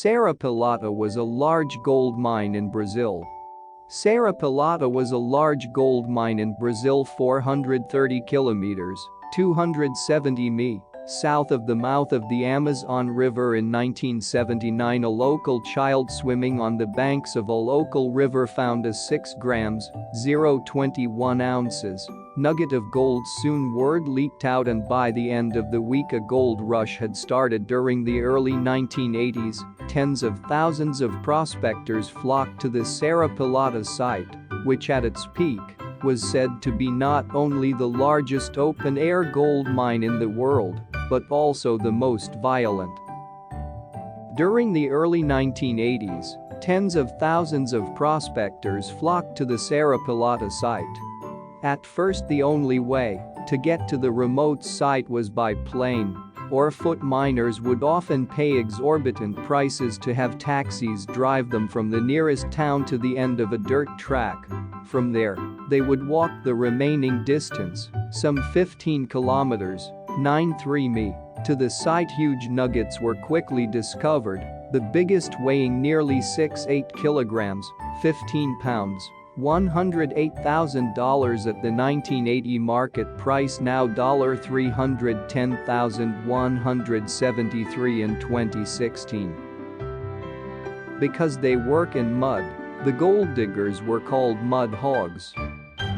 Serra Pelada was a large gold mine in Brazil. Serra Pelada was a large gold mine in Brazil 430 kilometers, 270 mi, south of the mouth of the Amazon River. In 1979, a local child swimming on the banks of a local river found a 6 grams (0.21 ounces) nugget of gold. Soon word leaked out, and by the end of the week a gold rush had started. During the early 1980s, tens of thousands of prospectors flocked to the Serra Pelada site, which at its peak was said to be not only the largest open-air gold mine in the world, but also the most violent. During the early 1980s, tens of thousands of prospectors flocked to the Serra Pelada site. At first, the only way to get to the remote site was by plane or foot. Miners would often pay exorbitant prices to have taxis drive them from the nearest town to the end of a dirt track. From there, they would walk the remaining distance, some 15 kilometers (93 mi), to the site. Huge nuggets were quickly discovered, the biggest weighing nearly 6.8 kilograms (15 pounds), $108,000 at the 1980 market price, now $310,173 in 2016. Because they work in mud, the gold diggers were called mud hogs.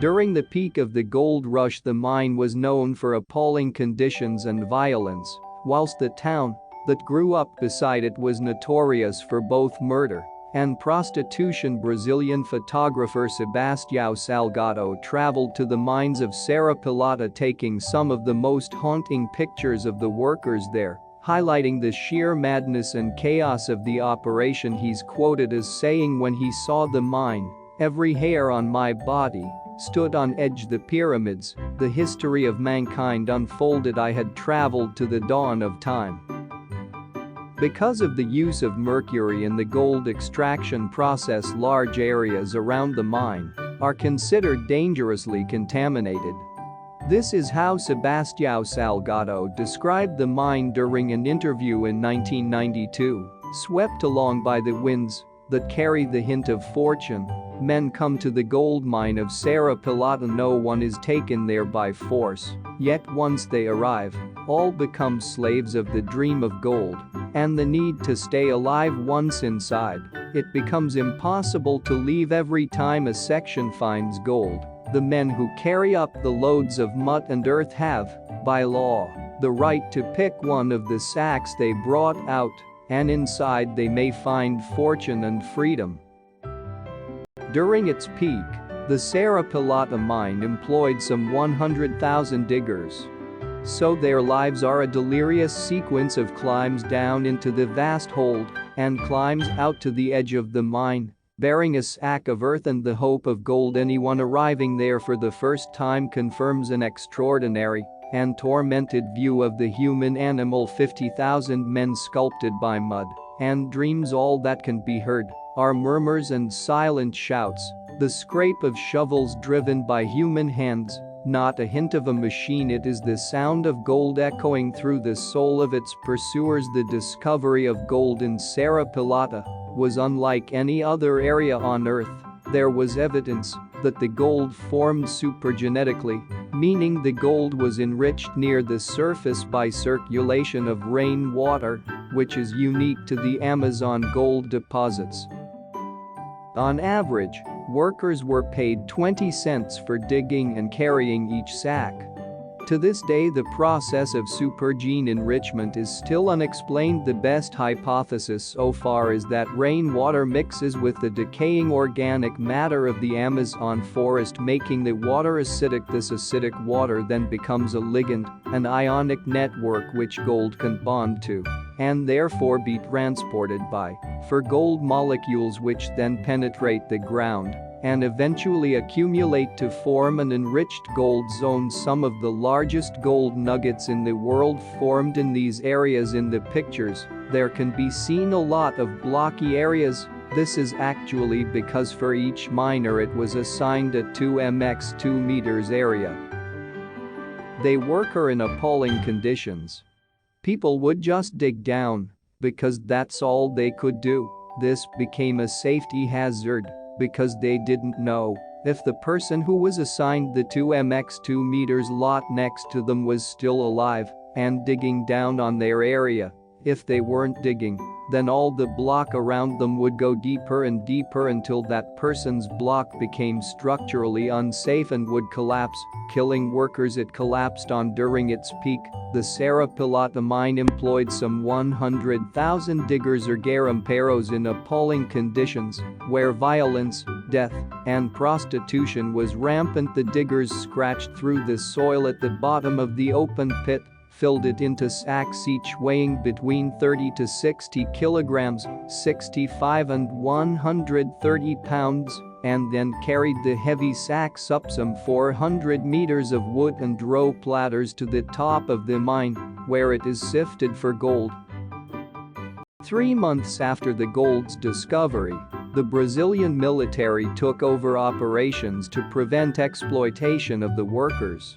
During the peak of the gold rush, the mine was known for appalling conditions and violence, whilst the town that grew up beside it was notorious for both murder and prostitution. Brazilian photographer Sebastião Salgado traveled to the mines of Serra Pelada, taking some of the most haunting pictures of the workers there, highlighting the sheer madness and chaos of the operation. He's quoted as saying, "When he saw the mine, every hair on my body stood on edge. The pyramids, the history of mankind unfolded. I had traveled to the dawn of time." Because of the use of mercury in the gold extraction process, large areas around the mine are considered dangerously contaminated. This is how Sebastião Salgado described the mine during an interview in 1992. "Swept along by the winds that carry the hint of fortune, men come to the gold mine of Serra Pelada. No one is taken there by force, yet once they arrive, all become slaves of the dream of gold and the need to stay alive. Once inside, it becomes impossible to leave. Every time a section finds gold, the men who carry up the loads of mud and earth have, by law, the right to pick one of the sacks they brought out, and inside they may find fortune and freedom." During its peak, the Serra Pelada mine employed some 100,000 diggers. So their lives are a delirious sequence of climbs down into the vast hold and climbs out to the edge of the mine, bearing a sack of earth and the hope of gold. Anyone arriving there for the first time confirms an extraordinary and tormented view of the human animal. 50,000 men sculpted by mud and dreams. All that can be heard are murmurs and silent shouts, the scrape of shovels driven by human hands. Not a hint of a machine. It is the sound of gold echoing through the soul of its pursuers. The discovery of gold in Serra Pelada was unlike any other area on Earth. There was evidence that the gold formed supergenetically, meaning the gold was enriched near the surface by circulation of rainwater, which is unique to the Amazon gold deposits. On average, workers were paid 20 cents for digging and carrying each sack. To this day, the process of supergene enrichment is still unexplained. The best hypothesis so far is that rainwater mixes with the decaying organic matter of the Amazon forest, making the water acidic. This acidic water then becomes a ligand, an ionic network which gold can bond to and therefore be transported by for gold molecules, which then penetrate the ground and eventually accumulate to form an enriched gold zone. Some of the largest gold nuggets in the world formed in these areas. In the pictures, there can be seen a lot of blocky areas. This is actually because for each miner it was assigned a 2 2 meters area. They work in appalling conditions. People would just dig down, because that's all they could do. This became a safety hazard because they didn't know if the person who was assigned the 2 meters lot next to them was still alive and digging down on their area. If they weren't digging, then all the block around them would go deeper and deeper until that person's block became structurally unsafe and would collapse, killing workers it collapsed on during its peak. The Serra Pelada mine employed some 100,000 diggers or garimperos in appalling conditions, where violence, death, and prostitution was rampant. The diggers scratched through the soil at the bottom of the open pit, filled it into sacks each weighing between 30 to 60 kilograms, 65 and 130 pounds, and then carried the heavy sacks up some 400 meters of wood and rope ladders to the top of the mine, where it is sifted for gold. 3 months after the gold's discovery, the Brazilian military took over operations to prevent exploitation of the workers.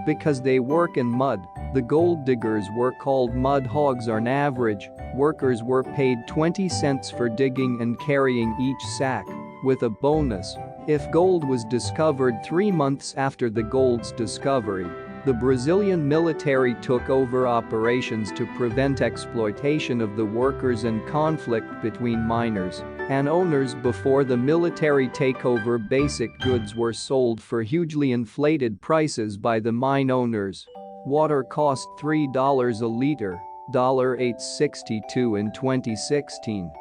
Because they work in mud, the gold diggers were called mud hogs. On average, workers were paid 20 cents for digging and carrying each sack, with a bonus if gold was discovered 3 months after the gold's discovery. The Brazilian military took over operations to prevent exploitation of the workers and conflict between miners and owners. Before the military takeover, basic goods were sold for hugely inflated prices by the mine owners. Water cost $3 a liter, $8.62 in 2016.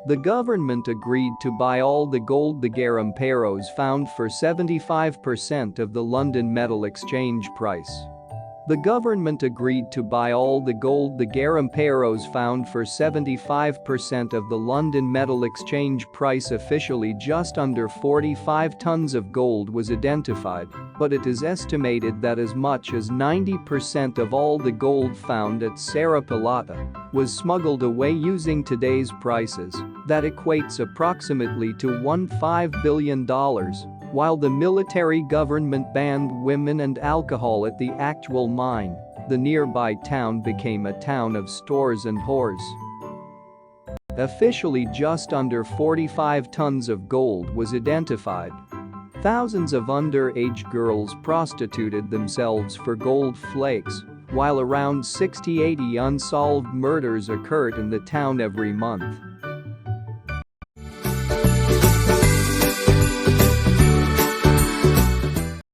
The government agreed to buy all the gold the garimperos found for 75% of the London Metal Exchange price. The government agreed to buy all the gold the garimperos found for 75% of the London Metal Exchange price. Officially, just under 45 tons of gold was identified, but it is estimated that as much as 90% of all the gold found at Serra Pelada was smuggled away using today's prices. That equates approximately to $15 billion. While the military government banned women and alcohol at the actual mine, the nearby town became a town of stores and whores. Officially, just under 45 tons of gold was identified. Thousands of underage girls prostituted themselves for gold flakes, while around 60-80 unsolved murders occurred in the town every month.